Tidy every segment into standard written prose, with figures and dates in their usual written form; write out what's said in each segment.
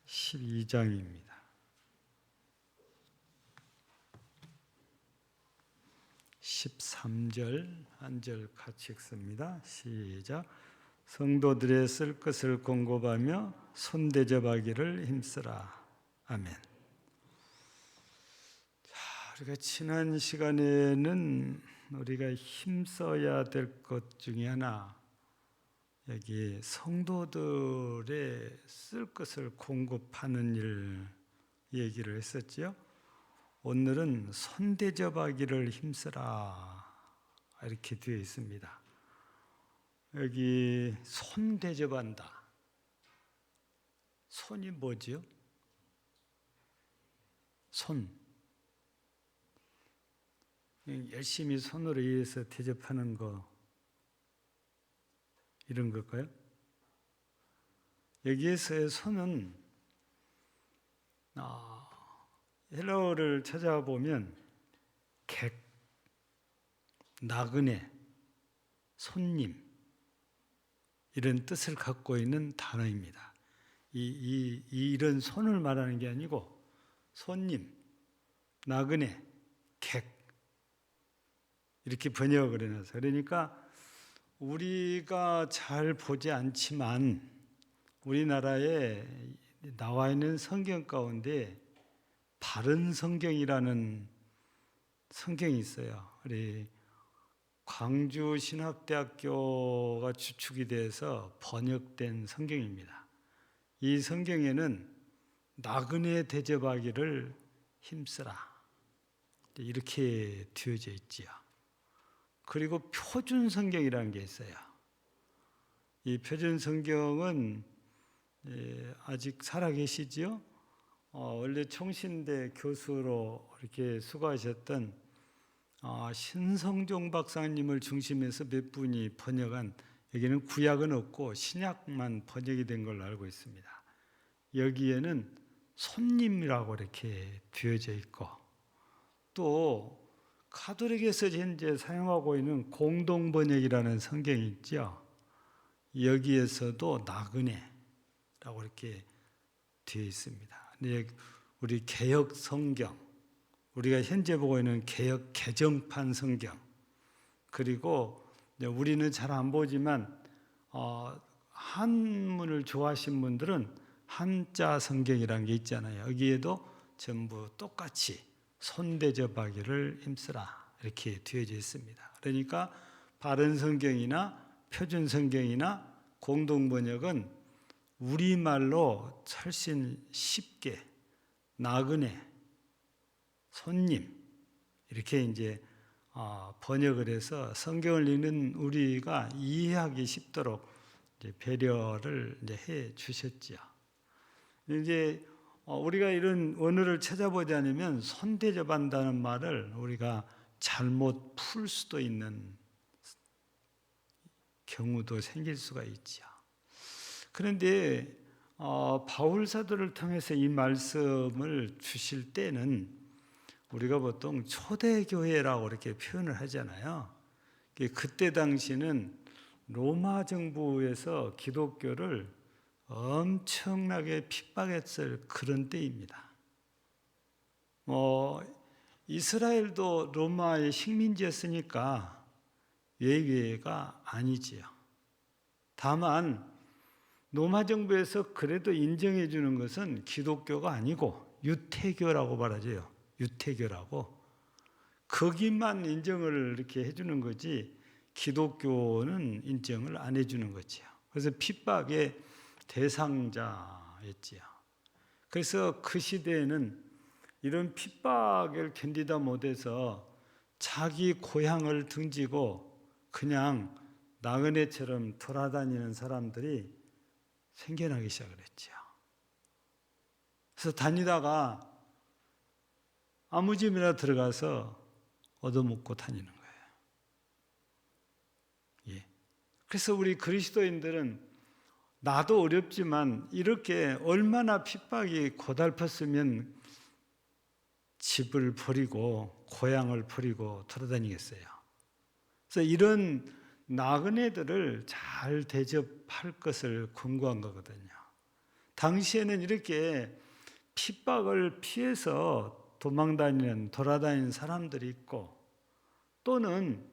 12장입니다. 한 절 같이 읽습니다. 시작. 성도들의 쓸 것을 공급하며 손대접하기를 힘쓰라. 아멘. 우리가 지난 시간에는 우리가 힘써야 될 것 중에 하나, 여기 성도들의 쓸 것을 공급하는 일 얘기를 했었지요. 오늘은 손대접하기를 힘쓰라 이렇게 되어 있습니다. 여기 손대접한다. 손이 뭐지요? 손. 열심히 손으로 일해서 대접하는 거, 이런 걸까요? 여기에서의 손은 헬라어를 찾아보면 객, 나그네, 손님 이런 뜻을 갖고 있는 단어입니다. 이런 손을 말하는 게 아니고 손님, 나그네, 객 이렇게 번역을 해놔서, 그러니까 우리가 잘 보지 않지만 우리나라에 나와 있는 성경 가운데 바른 성경이라는 성경이 있어요. 우리 광주신학대학교가 주축이 돼서 번역된 성경입니다. 이 성경에는 나그네 대접하기를 힘쓰라 이렇게 되어져 있지요. 그리고 표준 성경이라는 게 있어요. 이 표준 성경은 아직 살아계시지요? 원래 총신대 교수로 이렇게 수고하셨던 신성종 박사님을 중심해서 몇 분이 번역한, 여기는 구약은 없고 신약만 번역이 된 걸로 알고 있습니다. 여기에는 손님이라고 이렇게 되어져 있고, 또 가톨릭에서 현재 사용하고 있는 공동번역이라는 성경이 있죠. 여기에서도 나그네라고 이렇게 되어 있습니다. 우리 개역 성경, 우리가 현재 보고 있는 개역 개정판 성경, 그리고 우리는 잘 안 보지만 한문을 좋아하시는 분들은 한자 성경이라는 게 있잖아요. 여기에도 전부 똑같이 손대접하기를 힘쓰라 이렇게 되어져 있습니다. 그러니까 바른 성경이나 표준 성경이나 공동번역은 우리말로 훨씬 쉽게 나그네, 손님 이렇게 이제 번역을 해서 성경을 읽는 우리가 이해하기 쉽도록 이제 배려를 이제 해 주셨지요. 이제 우리가 이런 언어를 찾아보지 않으면 손대접한다는 말을 우리가 잘못 풀 수도 있는 경우도 생길 수가 있죠. 그런데 바울 사도를 통해서 이 말씀을 주실 때는 우리가 보통 초대교회라고 이렇게 표현을 하잖아요. 그때 당시는 로마 정부에서 기독교를 엄청나게 핍박했을 그런 때입니다. 이스라엘도 로마의 식민지였으니까 예외가 아니지요. 다만 로마 정부에서 그래도 인정해 주는 것은 기독교가 아니고 유태교라고 말하죠. 유태교라고. 거기만 인정을 이렇게 해주는 거지 기독교는 인정을 안 해주는 거지요. 그래서 핍박의 대상자였지요. 그래서 그 시대에는 이런 핍박을 견디다 못해서 자기 고향을 등지고 그냥 나그네처럼 돌아다니는 사람들이 생겨나기 시작을 했죠. 그래서 다니다가 아무 집이나 들어가서 얻어먹고 다니는 거예요. 예. 그래서 우리 그리스도인들은 나도 어렵지만 이렇게 얼마나 핍박이 고달팠으면 집을 버리고 고향을 버리고 돌아다니겠어요. 그래서 이런 나그네들을 잘 대접할 것을 권고한 거거든요. 당시에는 이렇게 핍박을 피해서 돌아다니는 사람들이 있고, 또는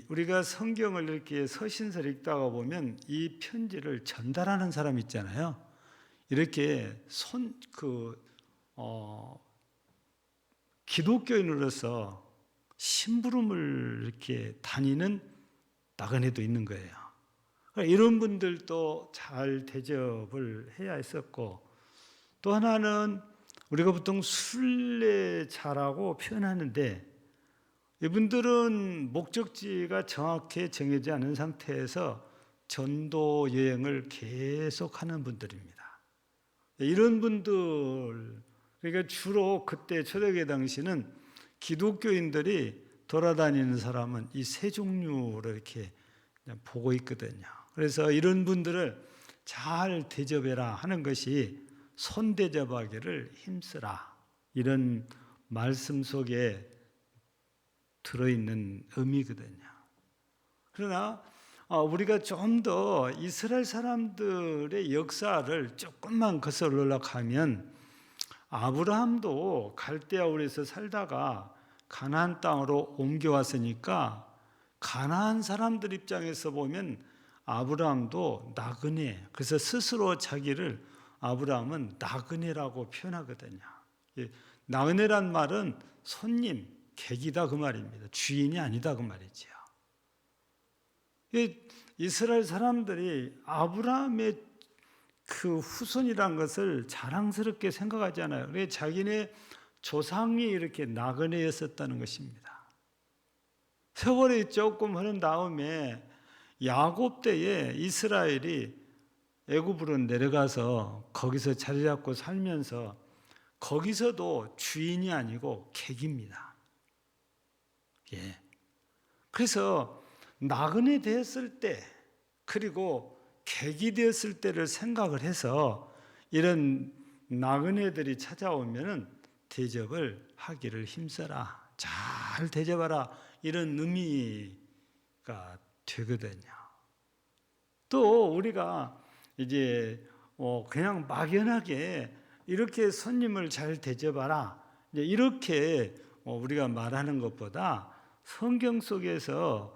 우리가 성경을 이렇게 서신서를 읽다가 보면 이 편지를 전달하는 사람 있잖아요. 이렇게 기독교인으로서 심부름을 이렇게 다니는 나그네도 있는 거예요. 그러니까 이런 분들도 잘 대접을 해야 했었고, 또 하나는 우리가 보통 순례자라고 표현하는데, 이분들은 목적지가 정확히 정해지지 않은 상태에서 전도 여행을 계속하는 분들입니다. 이런 분들, 그러니까 주로 그때 초대교회 당시는 기독교인들이 돌아다니는 사람은 이 세 종류로 이렇게 보고 있거든요. 그래서 이런 분들을 잘 대접해라 하는 것이 손대접하기를 힘쓰라, 이런 말씀 속에 들어있는 의미거든요. 그러나 우리가 좀 더 이스라엘 사람들의 역사를 조금만 거슬러 올라가면, 아브라함도 갈대아 우르에서 살다가 가나안 땅으로 옮겨왔으니까 가나안 사람들 입장에서 보면 아브라함도 나그네, 그래서 스스로 자기를 아브라함은 나그네라고 표현하거든요. 나그네란 말은 손님, 객이다 그 말입니다. 주인이 아니다 그 말이죠. 이스라엘 사람들이 아브라함의 그 후손이란 것을 자랑스럽게 생각하지 않아요. 그래서 자기네 조상이 이렇게 나그네였었다는 것입니다. 세월이 조금 흐른 다음에 야곱 때에 이스라엘이 애굽으로 내려가서 거기서 자리 잡고 살면서 거기서도 주인이 아니고 객입니다. 예. 그래서 나그네 되었을 때, 그리고 객이 되었을 때를 생각을 해서 이런 나그네들이 찾아오면은 대접을 하기를 힘써라, 잘 대접하라, 이런 의미가 되거든요. 또 우리가 이제 그냥 막연하게 이렇게 손님을 잘 대접하라, 이렇게 우리가 말하는 것보다 성경 속에서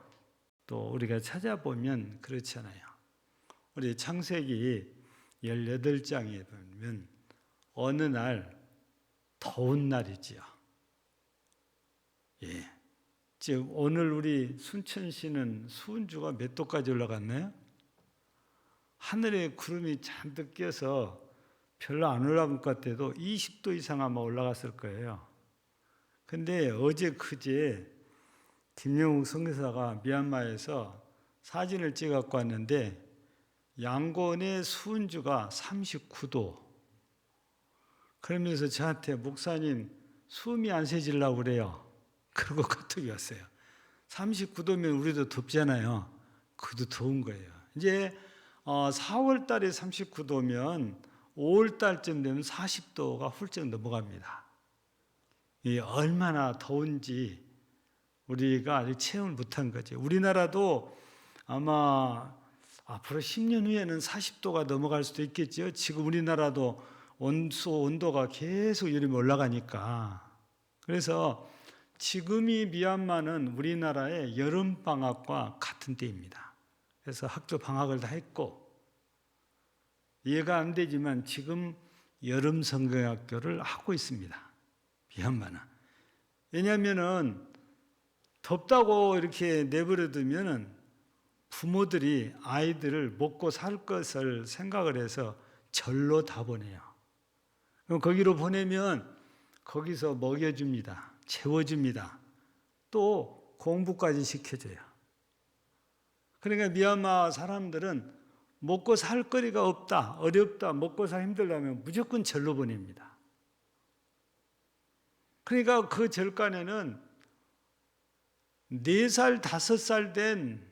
또 우리가 찾아보면 그렇잖아요. 우리 창세기 18장에 보면 어느 날 더운 날이지요. 예. 지금 오늘 우리 순천시는 수은주가 몇 도까지 올라갔나요? 하늘에 구름이 잔뜩 껴서 별로 안 올라간 것 같아도 20도 이상 아마 올라갔을 거예요. 근데 어제 그제 김영욱 선교사가 미얀마에서 사진을 찍어갖고 왔는데 양곤의 수은주가 39도. 그러면서 저한테 목사님 숨이 안 쉬지려고 그래요. 그러고 카톡이 왔어요. 39도면 우리도 덥잖아요. 그도 더운 거예요. 이제 4월 달에 39도면 5월 달쯤 되면 40도가 훌쩍 넘어갑니다. 이 얼마나 더운지 우리가 아직 체험을 못한 거죠. 우리나라도 아마 앞으로 10년 후에는 40도가 넘어갈 수도 있겠죠. 지금 우리나라도 온도가 계속 여름에 올라가니까. 그래서 지금이 미얀마는 우리나라의 여름방학과 같은 때입니다. 그래서 학교 방학을 다 했고, 이해가 안 되지만 지금 여름 성경학교를 하고 있습니다. 미얀마는. 왜냐하면은 덥다고 이렇게 내버려 두면은 부모들이 아이들을 먹고 살 것을 생각을 해서 절로 다 보내요. 그럼 거기로 보내면 거기서 먹여줍니다. 채워줍니다. 또 공부까지 시켜줘요. 그러니까 미얀마 사람들은 먹고 살 거리가 없다, 어렵다, 먹고 살 힘들다면 무조건 절로 보냅니다. 그러니까 그 절간에는 4살, 5살 된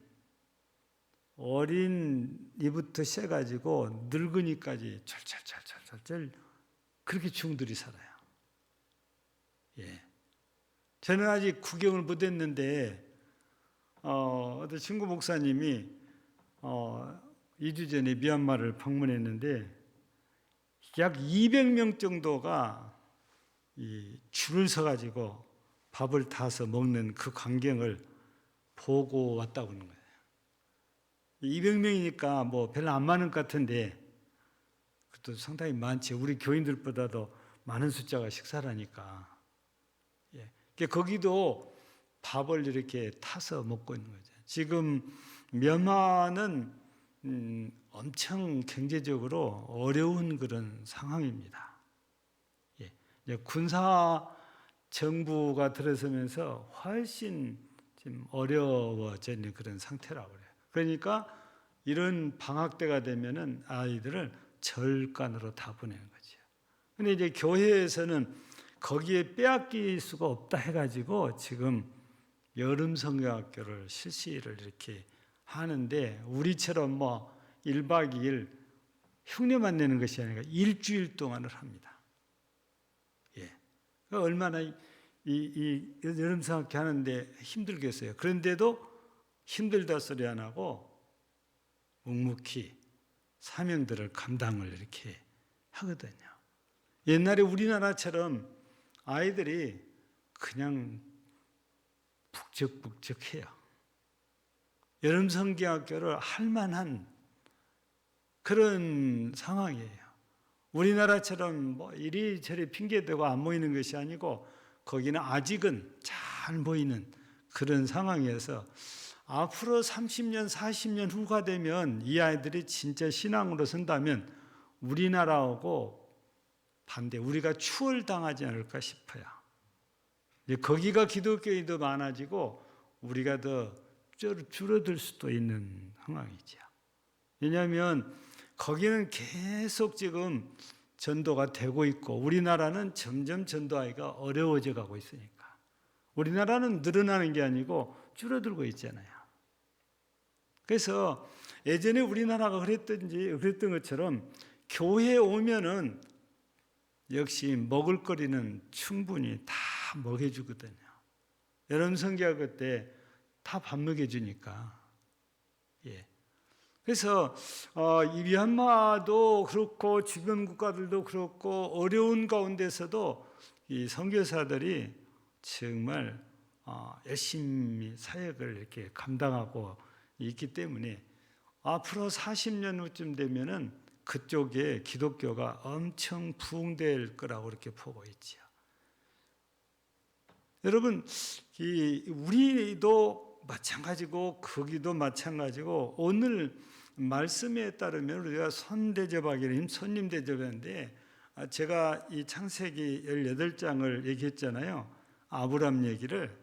어린이부터 시작해가지고 늙은이까지 철철철철철 그렇게 중들이 살아요. 예. 저는 아직 구경을 못했는데 어떤 친구 목사님이 2주 전에 미얀마를 방문했는데 약 200명 정도가 이 줄을 서가지고 밥을 타서 먹는 그 광경을 보고 왔다고 하는 거예요. 200명이니까 뭐 별로 안 많은 것 같은데 그것도 상당히 많지. 우리 교인들보다도 많은 숫자가 식사를 하니까. 예. 거기도 밥을 이렇게 타서 먹고 있는 거죠. 지금 미얀마는 엄청 경제적으로 어려운 그런 상황입니다. 예. 이제 군사 정부가 들어서면서 훨씬 좀 어려워지는 그런 상태라고 그래요. 그러니까 이런 방학 때가 되면은 아이들을 절간으로 다 보내는 거죠. 근데 이제 교회에서는 거기에 빼앗길 수가 없다 해가지고 지금 여름 성경학교를 실시를 이렇게 하는데 우리처럼 뭐 1박 2일 흉내만 내는 것이 아니라 일주일 동안을 합니다. 예. 얼마나 이 여름 성경학교 하는데 힘들겠어요. 그런데도 힘들다 소리 안 하고 묵묵히 사명들을 감당을 이렇게 하거든요. 옛날에 우리나라처럼 아이들이 그냥 북적북적해요. 여름 성경학교를 할 만한 그런 상황이에요. 우리나라처럼 뭐 이리저리 핑계대고 안 모이는 것이 아니고 거기는 아직은 잘 모이는 그런 상황이어서 앞으로 30년, 40년 후가 되면 이 아이들이 진짜 신앙으로 선다면 우리나라하고 반대, 우리가 추월당하지 않을까 싶어요. 거기가 기독교인도 많아지고 우리가 더 줄어들 수도 있는 상황이죠. 왜냐하면 거기는 계속 지금 전도가 되고 있고 우리나라는 점점 전도하기가 어려워져 가고 있으니까. 우리나라는 늘어나는 게 아니고 줄어들고 있잖아요. 그래서 예전에 우리나라가 그랬던 것처럼 교회에 오면은 역시 먹을거리는 충분히 다 먹여주거든요. 여름 성경학교 때 다 밥 먹여주니까. 예. 그래서 이 미얀마도 그렇고 주변 국가들도 그렇고 어려운 가운데서도 이 선교사들이 정말 열심히 사역을 이렇게 감당하고 있기 때문에 앞으로 40년 후쯤 되면은 그쪽에 기독교가 엄청 부흥될 거라고 이렇게 보고 있죠. 여러분, 우리도 마찬가지고 거기도 마찬가지고 오늘 말씀에 따르면 우리가 손대접하기는 손님 대접하는데 제가 이 창세기 18장을 얘기했잖아요. 아브람 얘기를.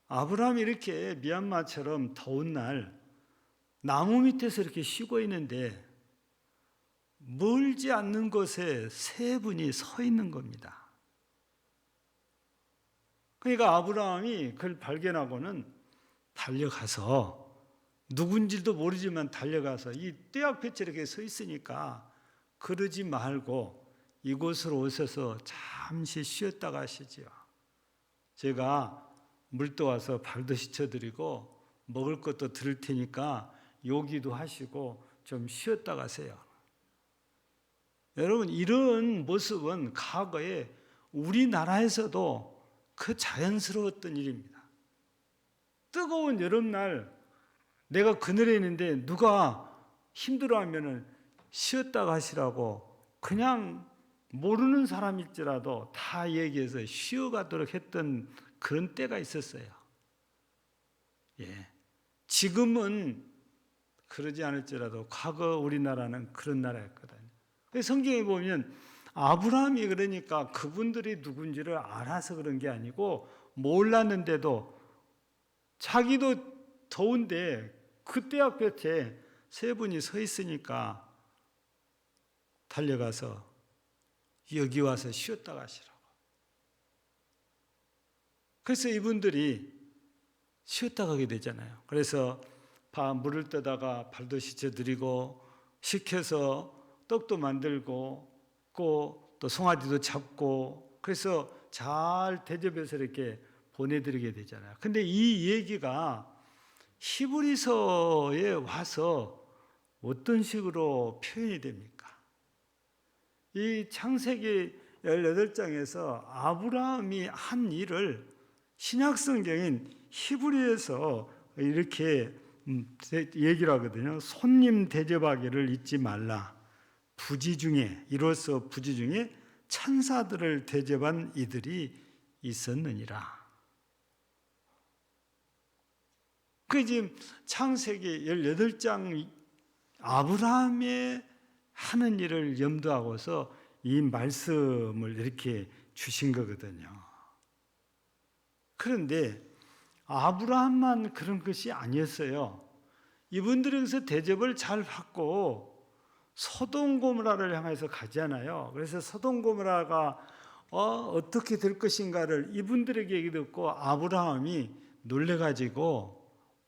아브람이 이렇게 미얀마처럼 더운 날 나무 밑에서 이렇게 쉬고 있는데 멀지 않는 곳에 세 분이 서 있는 겁니다. 그러니까 아브라함이 그걸 발견하고는 달려가서 누군지도 모르지만 달려가서 이 떼 앞에 이렇게 서 있으니까 그러지 말고 이곳으로 오셔서 잠시 쉬었다 가시죠. 제가 물도 와서 발도 씻어드리고 먹을 것도 드릴 테니까 요기도 하시고 좀 쉬었다 가세요. 여러분, 이런 모습은 과거에 우리나라에서도 그 자연스러웠던 일입니다. 뜨거운 여름날 내가 그늘에 있는데 누가 힘들어하면 쉬었다 가시라고 그냥 모르는 사람일지라도 다 얘기해서 쉬어가도록 했던 그런 때가 있었어요. 예. 지금은 그러지 않을지라도 과거 우리나라는 그런 나라였거든요. 성경에 보면 아브라함이 그러니까 그분들이 누군지를 알아서 그런 게 아니고 몰랐는데도 자기도 더운데 그때 앞에 세 분이 서 있으니까 달려가서 여기 와서 쉬었다 가시라고. 그래서 이분들이 쉬었다 가게 되잖아요. 그래서 물을 떠다가 발도 씻어드리고 식혀서 떡도 만들고 또 송아지도 잡고 그래서 잘 대접해서 이렇게 보내드리게 되잖아요. 근데 이 얘기가 히브리서에 와서 어떤 식으로 표현이 됩니까? 이 창세기 18장에서 아브라함이 한 일을 신약 성경인 히브리에서 이렇게 얘기를 하거든요. 손님 대접하기를 잊지 말라. 부지 중에, 이로써 부지 중에 천사들을 대접한 이들이 있었느니라. 그 지금 창세기 18장 아브라함의 하는 일을 염두하고서 이 말씀을 이렇게 주신 거거든요. 그런데 아브라함만 그런 것이 아니었어요. 이분들에게서 대접을 잘 받고 소돔 고모라를 향해서 가잖아요. 그래서 소돔 고모라가 어떻게 될 것인가를 이분들에게 얘기 듣고 아브라함이 놀래가지고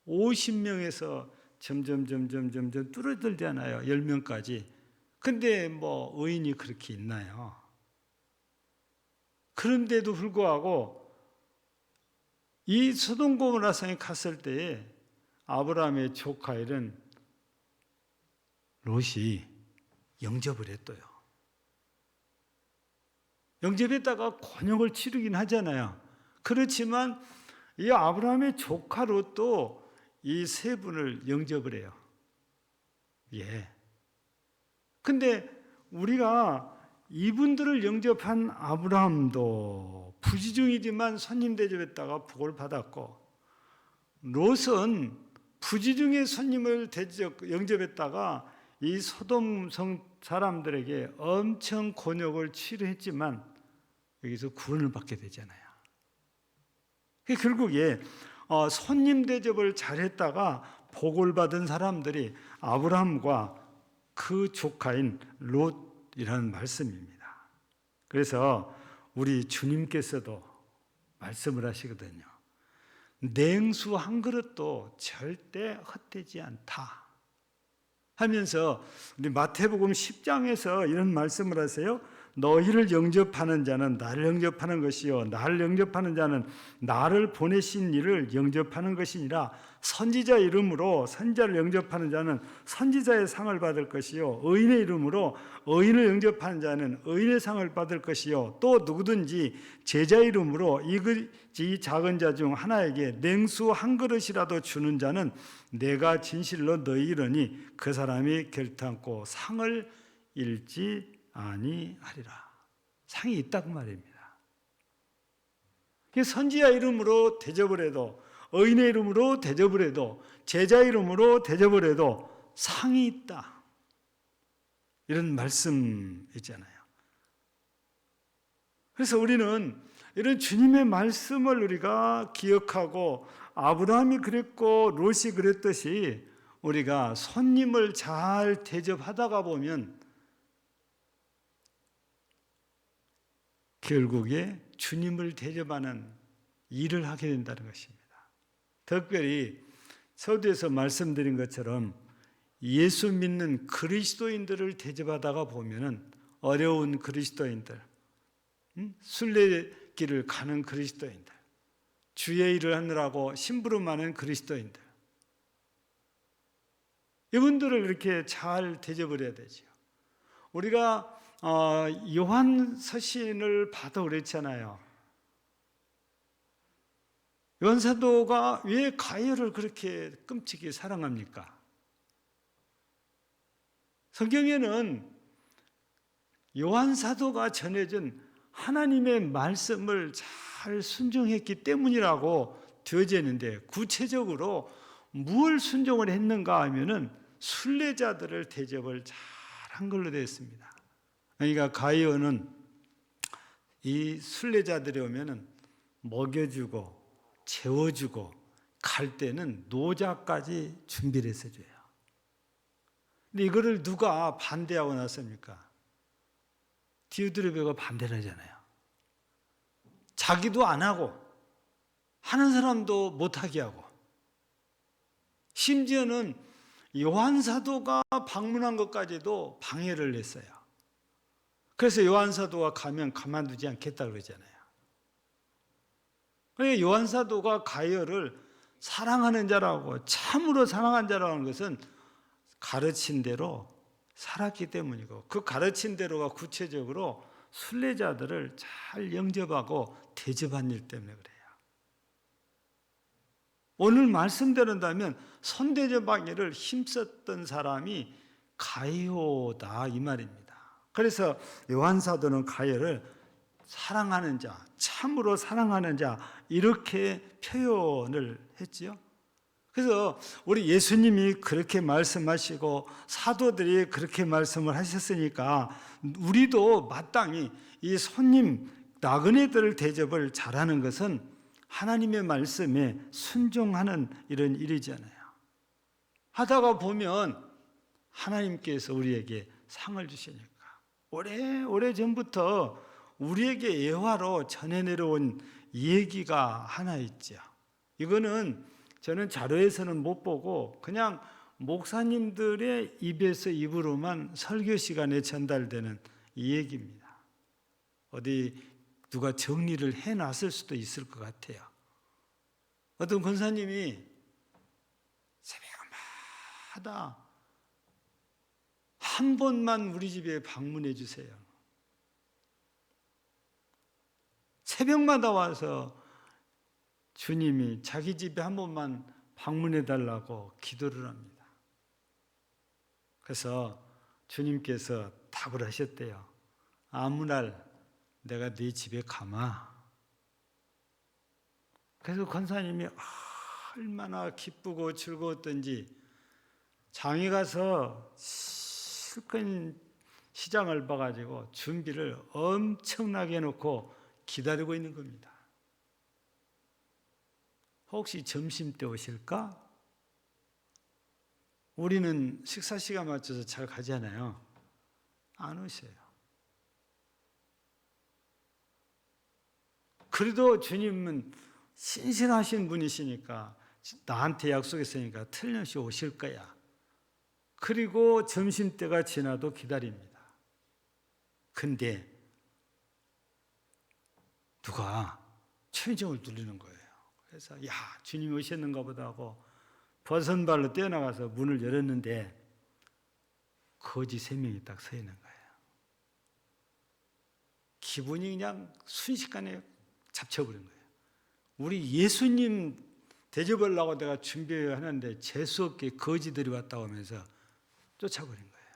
50명에서 점점 뚫어들잖아요. 10명까지. 근데 뭐 의인이 그렇게 있나요? 그런데도 불구하고 이 소돔 고모라 성에 갔을 때에 아브라함의 조카일은 롯이 영접을 했대요. 영접했다가 곤욕을 치르긴 하잖아요. 그렇지만 이 아브라함의 조카 롯도 이 세 분을 영접을 해요. 예. 근데 우리가 이분들을 영접한 아브라함도 부지중이지만 손님 대접했다가 복을 받았고, 롯은 부지중에 손님을 영접했다가 이 소돔 성 사람들에게 엄청 곤욕을 치료했지만 여기서 구원을 받게 되잖아요. 결국에 손님 대접을 잘했다가 복을 받은 사람들이 아브라함과 그 조카인 롯이라는 말씀입니다. 그래서 우리 주님께서도 말씀을 하시거든요. 냉수 한 그릇도 절대 헛되지 않다 하면서 우리 마태복음 10장에서 이런 말씀을 하세요. 너희를 영접하는 자는 나를 영접하는 것이요 나를 영접하는 자는 나를 보내신 이를 영접하는 것이니라. 선지자 이름으로 선지자를 영접하는 자는 선지자의 상을 받을 것이요 의인의 이름으로 의인을 영접하는 자는 의인의 상을 받을 것이요 또 누구든지 제자 이름으로 이 작은 자 중 하나에게 냉수 한 그릇이라도 주는 자는 내가 진실로 너희 이르니 그 사람이 결탄코 상을 잃지 아니하리라. 상이 있다고 말입니다. 선지자 이름으로 대접을 해도, 의인의 이름으로 대접을 해도, 제자 이름으로 대접을 해도 상이 있다, 이런 말씀 있잖아요. 그래서 우리는 이런 주님의 말씀을 우리가 기억하고, 아브라함이 그랬고 롯이 그랬듯이 우리가 손님을 잘 대접하다가 보면 결국에 주님을 대접하는 일을 하게 된다는 것입니다. 특별히 서두에서 말씀드린 것처럼 예수 믿는 그리스도인들을 대접하다가 보면은 어려운 그리스도인들, 순례길을 가는 그리스도인들, 주의 일을 하느라고 심부름하는 그리스도인들, 이분들을 이렇게 잘 대접을 해야 되죠. 우리가 요한 서신을 봐도 그랬잖아요. 요한 사도가 왜 가이어를 그렇게 끔찍이 사랑합니까? 성경에는 요한 사도가 전해준 하나님의 말씀을 잘 순종했기 때문이라고 되어져 있는데, 구체적으로 무엇을 순종을 했는가 하면은 순례자들을 대접을 잘 한 걸로 되어 있습니다. 그러니까 가이어는 이 순례자들이 오면은 먹여주고 재워주고 갈 때는 노자까지 준비를 해서 줘요. 근데 이거를 누가 반대하고 났습니까? 디오드레베가 반대를 하잖아요. 자기도 안 하고 하는 사람도 못하게 하고, 심지어는 요한 사도가 방문한 것까지도 방해를 했어요. 그래서 요한 사도가 가면 가만두지 않겠다 그러잖아요. 그러니까 요한 사도가 가이어를 사랑하는 자라고, 참으로 사랑한 자라는 것은 가르친 대로 살았기 때문이고 그 가르친 대로가 구체적으로 순례자들을 잘 영접하고 대접한 일 때문에 그래요. 오늘 말씀대로라면 손대접하기를 힘썼던 사람이 가이오다 이 말입니다. 그래서 요한사도는 가이오를 사랑하는 자, 참으로 사랑하는 자 이렇게 표현을 했지요. 그래서 우리 예수님이 그렇게 말씀하시고 사도들이 그렇게 말씀을 하셨으니까 우리도 마땅히 이 손님 나그네들 대접을 잘하는 것은 하나님의 말씀에 순종하는 이런 일이잖아요. 하다가 보면 하나님께서 우리에게 상을 주시니까 오래 전부터 우리에게 예화로 전해 내려온 얘기가 하나 있죠. 이거는 저는 자료에서는 못 보고 그냥 목사님들의 입에서 입으로만 설교 시간에 전달되는 이 얘기입니다. 어디 누가 정리를 해놨을 수도 있을 것 같아요. 어떤 권사님이 새벽마다 한 번만 우리 집에 방문해 주세요. 새벽마다 와서 주님이 자기 집에 한 번만 방문해 달라고 기도를 합니다. 그래서 주님께서 답을 하셨대요. 아무 날 내가 네 집에 가마. 그래서 권사님이 얼마나 기쁘고 즐거웠던지 장에 가서 실컷 시장을 봐가지고 준비를 엄청나게 해놓고 기다리고 있는 겁니다. 혹시 점심때 오실까? 우리는 식사 시간 맞춰서 잘 가잖아요. 안 오셔요. 그래도 주님은 신실하신 분이시니까 나한테 약속했으니까 틀림없이 오실 거야. 그리고 점심때가 지나도 기다립니다. 근데 누가 최정을 누리는 거예요. 그래서 야 주님이 오셨는가 보다 하고 버선발로 뛰어나가서 문을 열었는데 거지 3명이 딱 서 있는 거예요. 기분이 그냥 순식간에 잡혀버린 거예요. 우리 예수님 대접하려고 내가 준비하는데 재수없게 거지들이 왔다고 하면서 쫓아버린 거예요.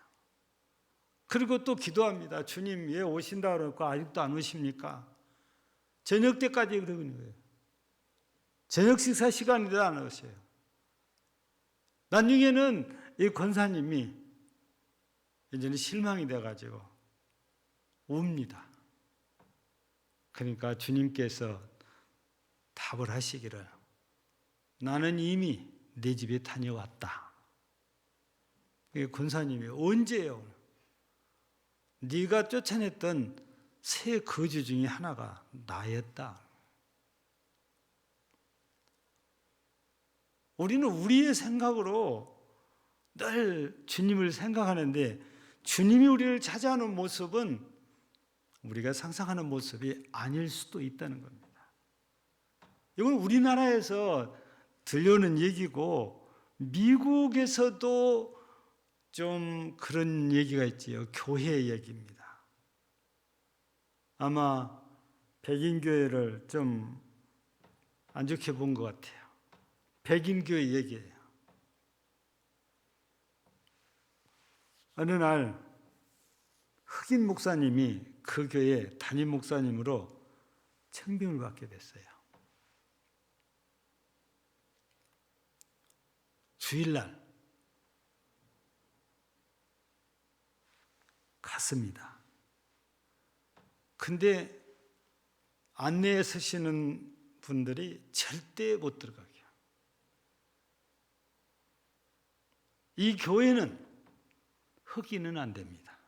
그리고 또 기도합니다. 주님 왜 오신다 그러고 아직도 안 오십니까? 저녁 때까지 그러고 있는 거예요. 저녁 식사 시간인데도 안 오셔요. 나중에는 이 권사님이 이제는 실망이 돼가지고 웁니다. 그러니까 주님께서 답을 하시기를 나는 이미 내 집에 다녀왔다. 권사님이 언제요? 네가 쫓아냈던 세 거지 중에 하나가 나였다. 우리는 우리의 생각으로 늘 주님을 생각하는데 주님이 우리를 찾아오는 모습은 우리가 상상하는 모습이 아닐 수도 있다는 겁니다. 이건 우리나라에서 들려오는 얘기고 미국에서도 좀 그런 얘기가 있지요. 교회 얘기입니다. 아마 백인교회를 좀 안 좋게 본 것 같아요. 백인교회 얘기예요. 어느 날 흑인 목사님이 그 교회 담임 목사님으로 청빙을 받게 됐어요. 주일날 갔습니다. 근데 안내에 서시는 분들이 절대 못 들어가게. 이 교회는 흑인은 안 됩니다.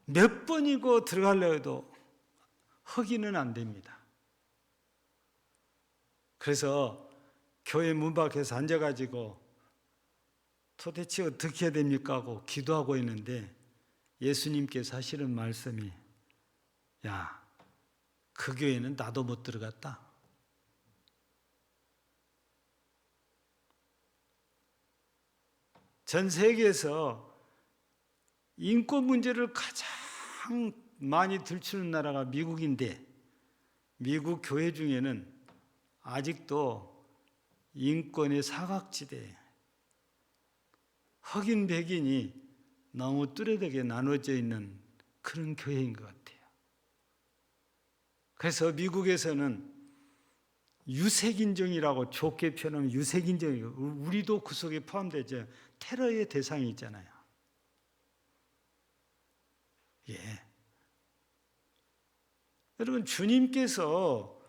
몇 번이고 들어가려고 해도 흑인은 안 됩니다. 그래서 교회 문 밖에서 앉아가지고 도대체 어떻게 해야 됩니까 하고 기도하고 있는데 예수님께서 하시는 말씀이 야, 그 교회는 나도 못 들어갔다. 전 세계에서 인권 문제를 가장 많이 들추는 나라가 미국인데, 미국 교회 중에는 아직도 인권의 사각지대, 흑인 백인이 너무 뚜렷하게 나눠져 있는 그런 교회인 것 같아요. 그래서 미국에서는 유색인종이라고 좋게 표현하면 유색인종이고, 우리도 그 속에 포함되죠. 테러의 대상이 있잖아요. 예. 여러분, 주님께서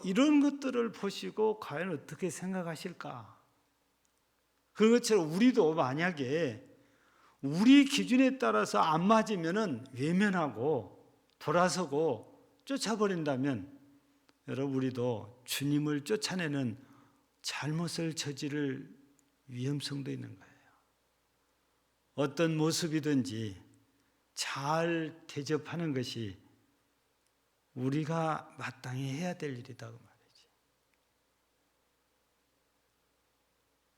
이런 것들을 보시고 과연 어떻게 생각하실까? 그런 것처럼 우리도 만약에 우리 기준에 따라서 안 맞으면은 외면하고 돌아서고 쫓아버린다면, 여러분, 우리도 주님을 쫓아내는 잘못을 저지를 위험성도 있는 거예요. 어떤 모습이든지 잘 대접하는 것이 우리가 마땅히 해야 될 일이다 그 말이지.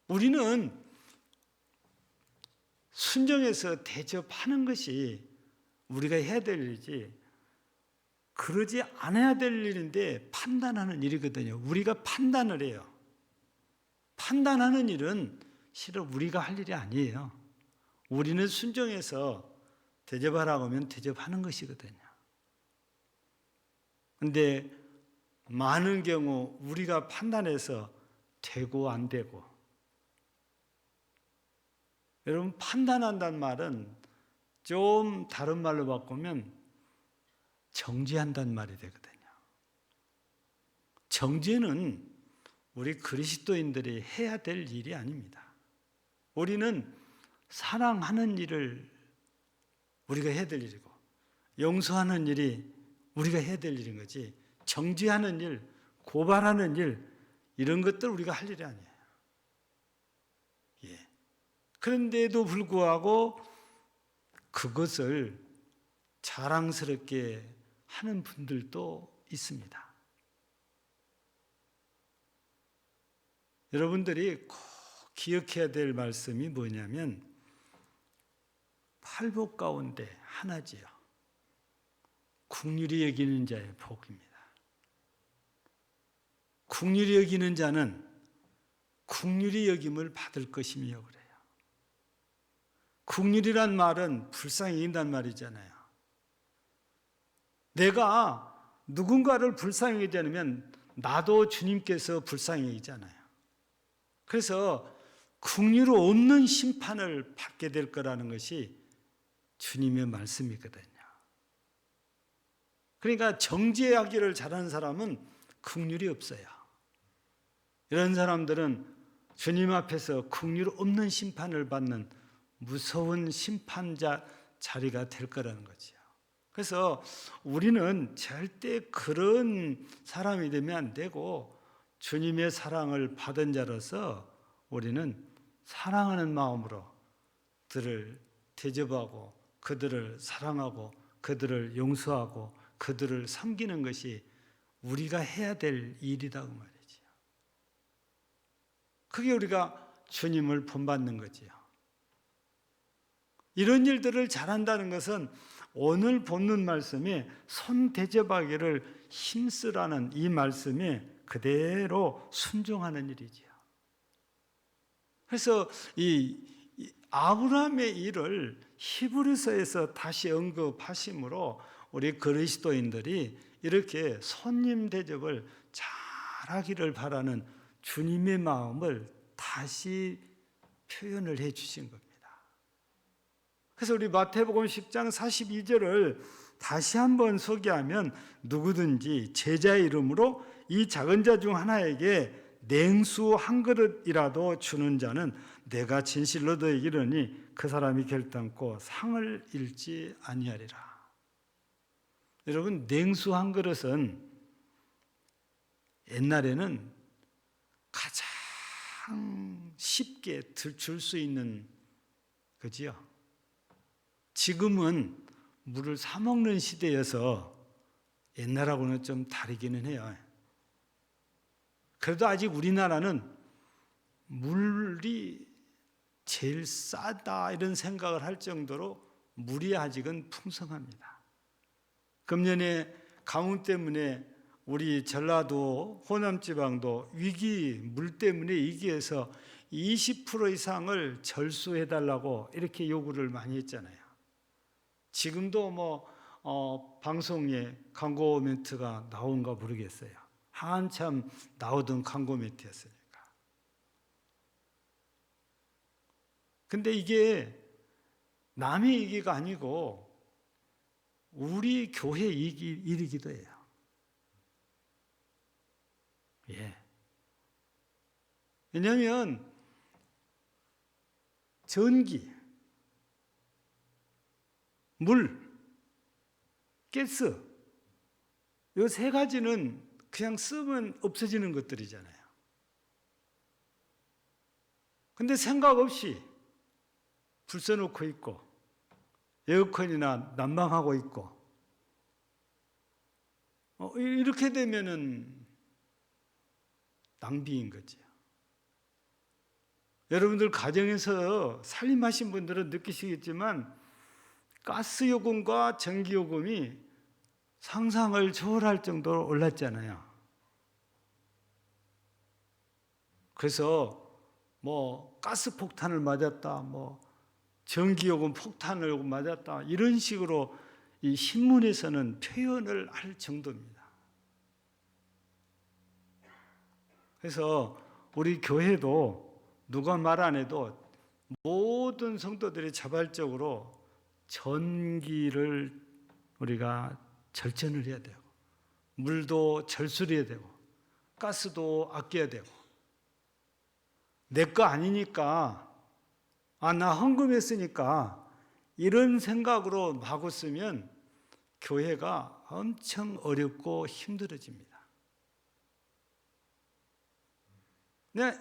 우리는 순종해서 대접하는 것이 우리가 해야 될 일이지, 그러지 않아야 될 일인데 판단하는 일이거든요. 우리가 판단을 해요. 판단하는 일은 실은 우리가 할 일이 아니에요. 우리는 순종해서 대접하라고 하면 대접하는 것이거든요. 그런데 많은 경우 우리가 판단해서 되고 안 되고, 여러분, 판단한다는 말은 좀 다른 말로 바꾸면 정죄한다는 말이 되거든요. 정죄는 우리 그리스도인들이 해야 될 일이 아닙니다. 우리는 사랑하는 일을 우리가 해야 될 일이고, 용서하는 일이 우리가 해야 될 일인 거지, 정죄하는 일, 고발하는 일, 이런 것들 우리가 할 일이 아니에요. 예. 그런데도 불구하고 그것을 자랑스럽게 하는 분들도 있습니다. 여러분들이 꼭 기억해야 될 말씀이 뭐냐면, 팔복 가운데 하나지요. 긍휼히 여기는 자의 복입니다. 긍휼히 여기는 자는 긍휼히 여김을 받을 것이며 그래요. 긍휼이란 말은 불쌍히 여긴다는 말이잖아요. 내가 누군가를 불쌍히 여기지 않으면 나도 주님께서 불쌍히 여기잖아요. 그래서 긍휼 없는 심판을 받게 될 거라는 것이 주님의 말씀이거든요. 그러니까 정죄하기를 잘하는 사람은 긍휼이 없어요. 이런 사람들은 주님 앞에서 긍휼 없는 심판을 받는 무서운 심판자 자리가 될 거라는 거죠. 그래서 우리는 절대 그런 사람이 되면 안 되고, 주님의 사랑을 받은 자로서 우리는 사랑하는 마음으로 그들을 대접하고, 그들을 사랑하고, 그들을 용서하고, 그들을 섬기는 것이 우리가 해야 될 일이다 그 말이죠. 그게 우리가 주님을 본받는 거지요. 이런 일들을 잘한다는 것은 오늘 본문 말씀에 손 대접하기를 힘쓰라는 이 말씀에 그대로 순종하는 일이지요. 그래서 이 아브라함의 일을 히브리서에서 다시 언급하심으로 우리 그리스도인들이 이렇게 손님 대접을 잘하기를 바라는 주님의 마음을 다시 표현을 해 주신 겁니다. 그래서 우리 마태복음 10장 42절을 다시 한번 소개하면, 누구든지 제자의 이름으로 이 작은 자 중 하나에게 냉수 한 그릇이라도 주는 자는 내가 진실로 너희에게 이르노니 그 사람이 결단코 상을 잃지 아니하리라. 여러분, 냉수 한 그릇은 옛날에는 가장 쉽게 줄 수 있는 거지요. 지금은 물을 사 먹는 시대여서 옛날하고는 좀 다르기는 해요. 그래도 아직 우리나라는 물이 제일 싸다 이런 생각을 할 정도로 물이 아직은 풍성합니다. 금년에 가뭄 때문에 우리 전라도 호남 지방도 물 때문에 위기에서 20% 이상을 절수해달라고 이렇게 요구를 많이 했잖아요. 지금도 방송에 광고 멘트가 나온가 모르겠어요. 한참 나오던 광고 멘트였으니까. 근데 이게 남의 얘기가 아니고 우리 교회 일이기도 해요. 예. 왜냐하면 전기, 물, 가스 이 세 가지는 그냥 쓰면 없어지는 것들이잖아요. 근데 생각 없이 불 써놓고 있고 에어컨이나 난방하고 있고 이렇게 되면은 낭비인 거죠. 여러분들 가정에서 살림하신 분들은 느끼시겠지만 가스요금과 전기요금이 상상을 초월할 정도로 올랐잖아요. 그래서 가스 폭탄을 맞았다, 전기요금 폭탄을 맞았다 이런 식으로 이 신문에서는 표현을 할 정도입니다. 그래서 우리 교회도 누가 말 안 해도 모든 성도들이 자발적으로 전기를 우리가 절전을 해야 되고 물도 절수를 해야 되고 가스도 아껴야 되고 내 거 아니니까 나 헌금했으니까 이런 생각으로 마구 쓰면 교회가 엄청 어렵고 힘들어집니다.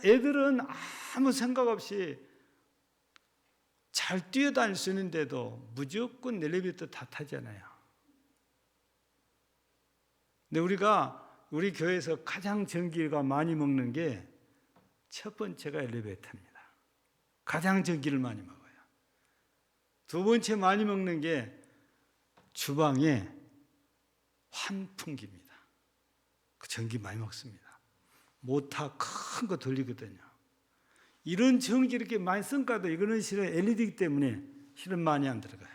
애들은 아무 생각 없이 잘 뛰어다닐 수 있는데도 무조건 엘리베이터 다 타잖아요. 근데 우리 교회에서 가장 전기가 많이 먹는 게 첫 번째가 엘리베이터입니다. 가장 전기를 많이 먹어요. 두 번째 많이 먹는 게 주방에 환풍기입니다. 그 전기 많이 먹습니다. 모터 큰 거 돌리거든요. 이런 전기 이렇게 많이 쓴가도 이거는 실은 LED이기 때문에 실은 많이 안 들어가요.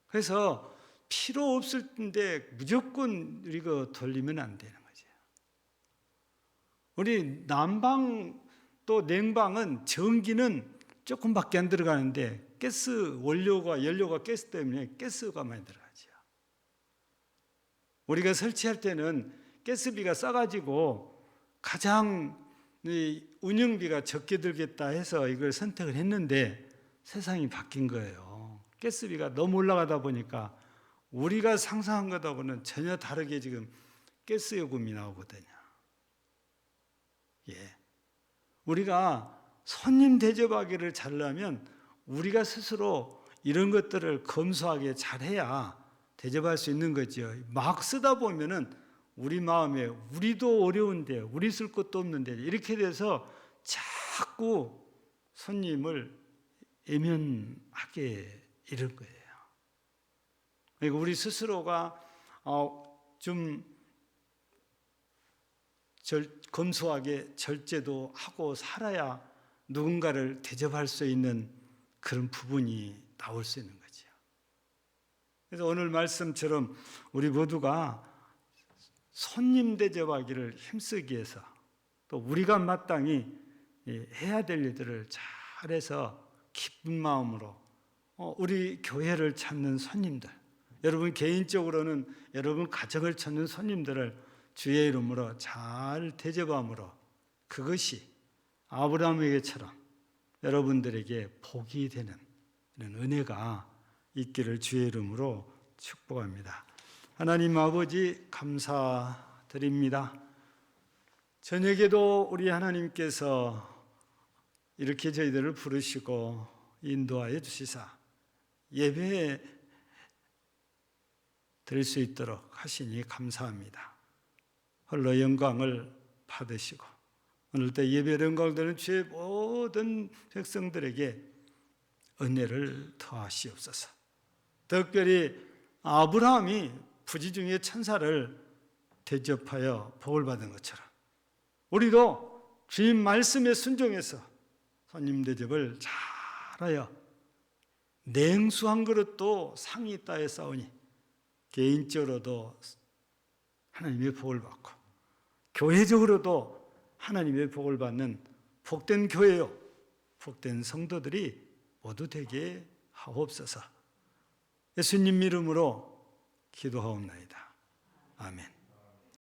그래서 필요 없을 텐데 무조건 이거 돌리면 안 되는 거죠. 우리 난방 또 냉방은 전기는 조금밖에 안 들어가는데 가스 연료가 가스 때문에 가스가 많이 들어가죠. 우리가 설치할 때는 가스비가 싸가지고 가장 운영비가 적게 들겠다 해서 이걸 선택을 했는데 세상이 바뀐 거예요. 가스비가 너무 올라가다 보니까 우리가 상상한 것하고는 전혀 다르게 지금 가스 요금이 나오거든요. 우리가 손님 대접하기를 잘하면 우리가 스스로 이런 것들을 검소하게 잘해야 대접할 수 있는 거죠. 막 쓰다 보면은 우리 마음에 우리도 어려운데 우리 쓸 것도 없는데 이렇게 돼서 자꾸 손님을 애면하게 이럴 거예요. 그러니까 우리 스스로가 좀 검소하게 절제도 하고 살아야 누군가를 대접할 수 있는 그런 부분이 나올 수 있는 거죠. 그래서 오늘 말씀처럼 우리 모두가 손님 대접하기를 힘쓰기 위해서 또 우리가 마땅히 해야 될 일들을 잘해서 기쁜 마음으로 우리 교회를 찾는 손님들, 여러분 개인적으로는 여러분 가정을 찾는 손님들을 주의 이름으로 잘 대접함으로 그것이 아브라함에게처럼 여러분들에게 복이 되는 이런 은혜가 있기를 주의 이름으로 축복합니다. 하나님 아버지 감사드립니다. 저녁에도 우리 하나님께서 이렇게 저희들을 부르시고 인도하여 주시사 예배 드릴 수 있도록 하시니 감사합니다. 홀로 영광을 받으시고 오늘 때 예배를 응각되는 주의 모든 백성들에게 은혜를 더하시옵소서. 특별히 아브라함이 부지 중에 천사를 대접하여 복을 받은 것처럼 우리도 주님 말씀에 순종해서 손님 대접을 잘하여 냉수 한 그릇도 상이 따에 싸우니 개인적으로도 하나님의 복을 받고 교회적으로도 하나님의 복을 받는 복된 교회요 복된 성도들이 모두 되게 하옵소서. 예수님 이름으로 기도하옵나이다. 아멘.